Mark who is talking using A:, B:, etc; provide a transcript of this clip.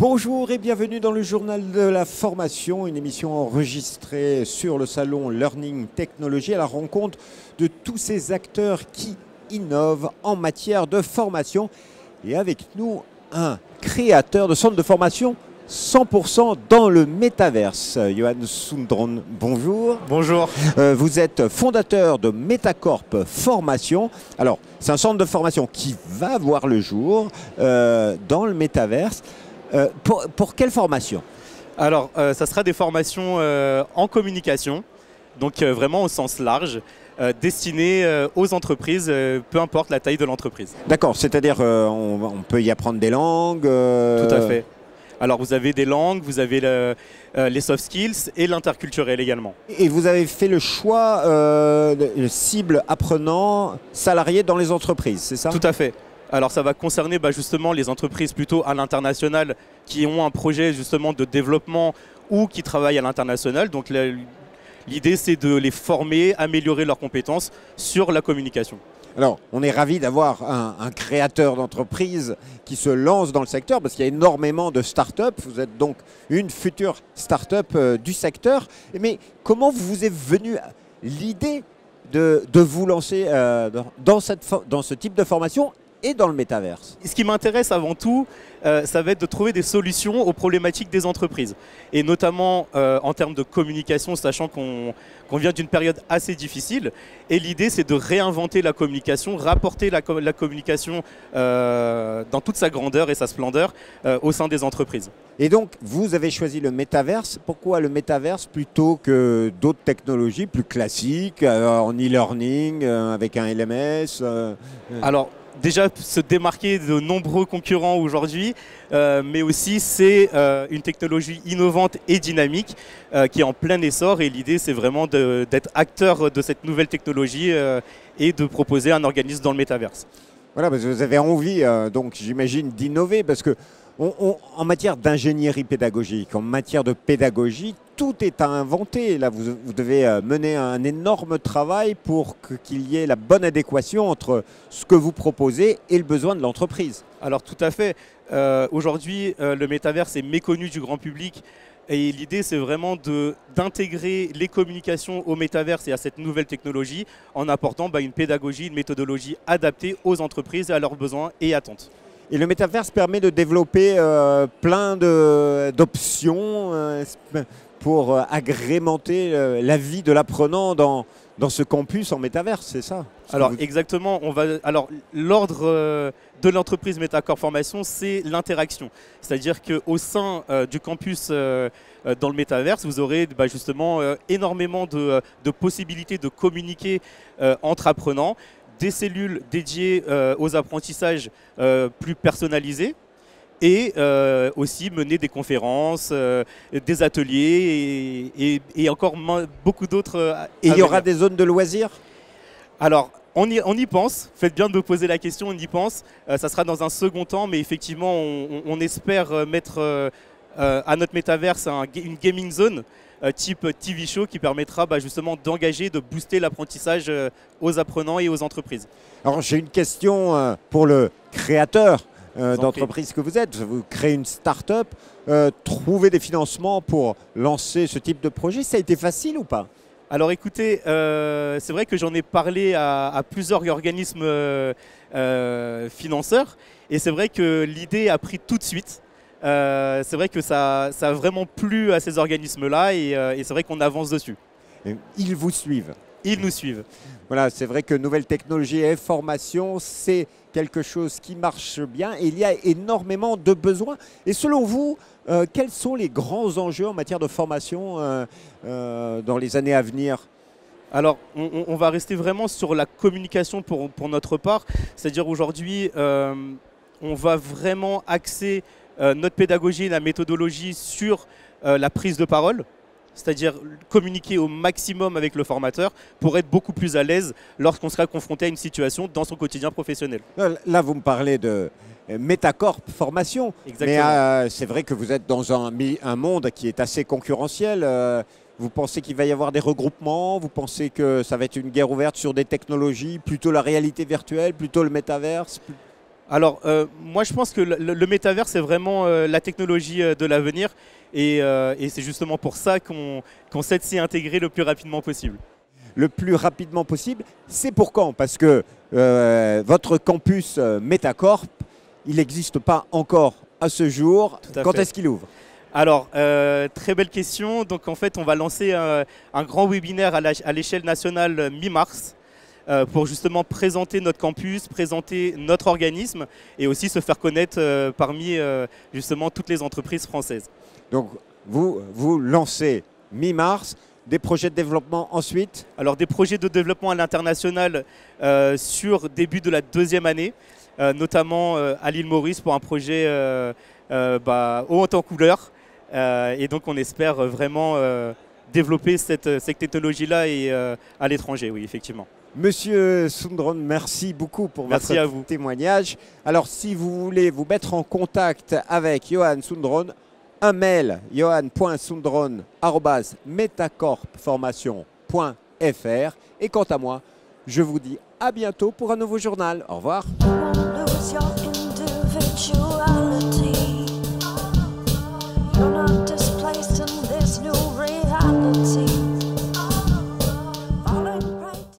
A: Bonjour et bienvenue dans le journal de la formation, une émission enregistrée sur le salon Learning Technology à la rencontre de tous ces acteurs qui innovent en matière de formation. Et avec nous, un créateur de centre de formation 100% dans le métaverse. Johan Sundron, bonjour.
B: Bonjour.
A: Vous êtes fondateur de Metacorp Formation. Alors, c'est un centre de formation qui va voir le jour dans le métaverse. Pour quelle formation?
B: Alors, ça sera des formations en communication, donc vraiment au sens large, destinées aux entreprises, peu importe la taille de l'entreprise.
A: D'accord, c'est-à-dire on peut y apprendre des langues
B: Tout à fait. Alors, vous avez des langues, vous avez les soft skills et l'interculturel également.
A: Et vous avez fait le choix de cible apprenant salariés dans les entreprises, c'est ça?
B: Tout à fait. Alors ça va concerner justement les entreprises plutôt à l'international qui ont un projet justement de développement ou qui travaillent à l'international. Donc l'idée c'est de les former, améliorer leurs compétences sur la communication.
A: Alors on est ravis d'avoir un créateur d'entreprise qui se lance dans le secteur parce qu'il y a énormément de start-up. Vous êtes donc une future start-up du secteur. Mais comment vous est venue l'idée de vous lancer dans ce type de formation et dans le métaverse?
B: Ce qui m'intéresse avant tout, ça va être de trouver des solutions aux problématiques des entreprises. Et notamment en termes de communication, sachant qu'on vient d'une période assez difficile. Et l'idée, c'est de réinventer la communication, rapporter la communication dans toute sa grandeur et sa splendeur au sein des entreprises.
A: Et donc, vous avez choisi le métaverse. Pourquoi le métaverse plutôt que d'autres technologies plus classiques, en e-learning, avec un LMS
B: Alors, déjà se démarquer de nombreux concurrents aujourd'hui, mais aussi c'est une technologie innovante et dynamique qui est en plein essor et l'idée c'est vraiment d'être acteur de cette nouvelle technologie et de proposer un organisme dans le métaverse.
A: Voilà, parce que vous avez envie, donc j'imagine, d'innover parce que en matière d'ingénierie pédagogique, en matière de pédagogie, tout est à inventer. Là, vous devez mener un énorme travail pour qu'il y ait la bonne adéquation entre ce que vous proposez et le besoin de l'entreprise.
B: Alors tout à fait. Aujourd'hui, le métaverse est méconnu du grand public. Et l'idée, c'est vraiment d'intégrer les communications au métaverse et à cette nouvelle technologie en apportant une pédagogie, une méthodologie adaptée aux entreprises, à leurs besoins et attentes.
A: Et le métaverse permet de développer plein d'options pour agrémenter la vie de l'apprenant dans ce campus en métaverse, c'est ça?
B: Alors exactement, l'ordre de l'entreprise Metacorp Formation, c'est l'interaction. C'est-à-dire qu'au sein du campus dans le métaverse, vous aurez justement énormément de possibilités de communiquer entre apprenants, des cellules dédiées aux apprentissages plus personnalisés et aussi mener des conférences, des ateliers et encore beaucoup d'autres.
A: Et il y aura des zones de loisirs?
B: Alors, on y pense. Faites bien de me poser la question, on y pense. Ça sera dans un second temps, mais effectivement, on espère mettre à notre métaverse une gaming zone type TV show qui permettra justement d'engager, de booster l'apprentissage aux apprenants et aux entreprises.
A: Alors j'ai une question pour le créateur d'entreprise que vous êtes. Vous créez une start-up, trouvez des financements pour lancer ce type de projet. Ça a été facile ou pas?
B: Alors écoutez, c'est vrai que j'en ai parlé à plusieurs organismes financeurs et c'est vrai que l'idée a pris tout de suite. C'est vrai que ça a vraiment plu à ces organismes-là et c'est vrai qu'on avance dessus.
A: Ils vous suivent?
B: Ils nous suivent.
A: Voilà, c'est vrai que nouvelles technologies et formation, c'est quelque chose qui marche bien et il y a énormément de besoins. Et selon vous, quels sont les grands enjeux en matière de formation dans les années à venir?
B: Alors, on va rester vraiment sur la communication pour notre part. C'est-à-dire aujourd'hui, on va vraiment axer notre pédagogie et la méthodologie sur la prise de parole, c'est-à-dire communiquer au maximum avec le formateur pour être beaucoup plus à l'aise lorsqu'on sera confronté à une situation dans son quotidien professionnel.
A: Là, vous me parlez de Metacorp Formation,
B: exactement.
A: Mais c'est vrai que vous êtes dans un monde qui est assez concurrentiel. Vous pensez qu'il va y avoir des regroupements? Vous pensez que ça va être une guerre ouverte sur des technologies, plutôt la réalité virtuelle, plutôt le métaverse?
B: Alors, moi, je pense que le métavers, c'est vraiment la technologie de l'avenir. Et c'est justement pour ça qu'on essaie de s'y intégrer le plus rapidement possible.
A: Le plus rapidement possible, c'est pour quand? Parce que votre campus Metacorp, il n'existe pas encore à ce jour. Quand est-ce qu'il ouvre?
B: Alors, très belle question. Donc, en fait, on va lancer un grand webinaire à l'échelle nationale mi-mars pour justement présenter notre campus, présenter notre organisme et aussi se faire connaître parmi justement toutes les entreprises françaises.
A: Donc, vous lancez mi-mars, des projets de développement ensuite?
B: Alors, des projets de développement à l'international sur début de la deuxième année, notamment à l'île Maurice pour un projet haut en couleur. Et donc, on espère vraiment développer cette technologie-là et à l'étranger, oui, effectivement.
A: Monsieur Sundron, merci beaucoup pour votre témoignage. Alors, si vous voulez vous mettre en contact avec Johan Sundron, un mail, johan.sundron@metacorpformation.fr. Et quant à moi, je vous dis à bientôt pour un nouveau journal. Au revoir.